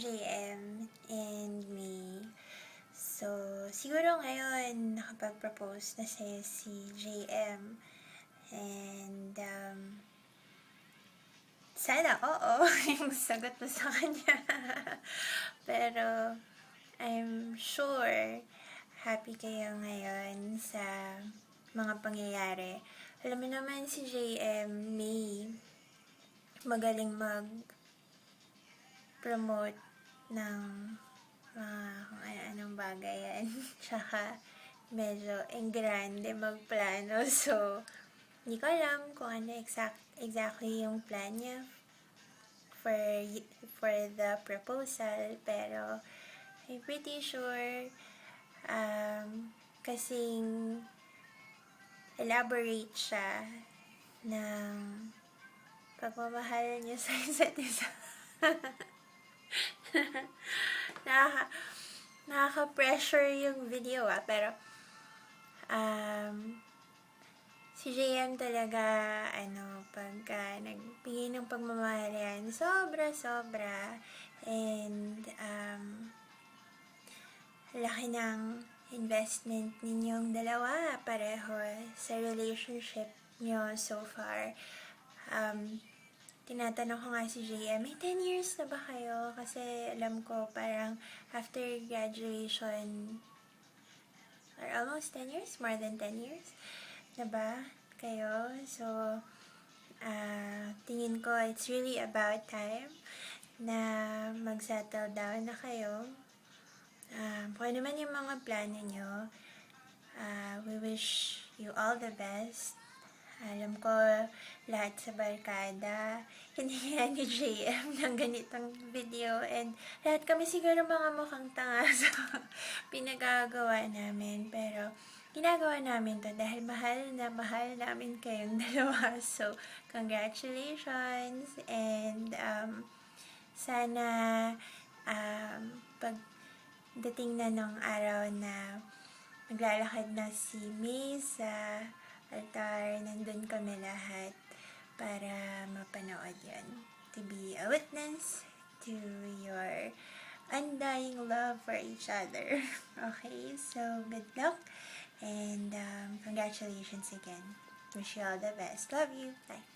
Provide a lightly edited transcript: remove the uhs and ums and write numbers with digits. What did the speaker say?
JM and me. So, siguro ngayon nakapag-propose na si JM. And, sana oo, yung sagot mo sa kanya. Pero, I'm sure happy kayo ngayon sa mga pangyayari. Alam mo naman si JM, May, magaling mag-promote ng kung ano-anong bagay yan. Tsaka, medyo engrande magplano. So, hindi ko alam kung ano exactly yung plan niya for the proposal. Pero, I'm pretty sure kasing elaborate siya ng pagmamahal niya sa isa't isa. Nakaka-pressure yung video pero si JM talaga pagka nagbigay ng pagmamahal yan, sobra and laki ng investment ninyong dalawa pareho sa relationship nyo so far. Tinatanong ko nga si JM, may 10 years na ba kayo? Kasi alam ko parang after graduation, or almost 10 years? More than 10 years? Na ba kayo? So, tingin ko it's really about time na mag-settle down na kayo. Kung ano man yung mga plano nyo, we wish you all the best. Alam ko, lahat sa barkada, hiningan ni JM ng ganitong video. And lahat kami siguro mga mukhang tanga sa pinagagawa namin. Pero, ginagawa namin to dahil mahal namin kayong dalawa. So, congratulations. And, sana, pagdating na ng araw na maglalakad na si May sa altar, nandun kami lahat para mapanood yun. To be a witness to your undying love for each other. Okay, so good luck and congratulations again. Wish you all the best. Love you. Bye.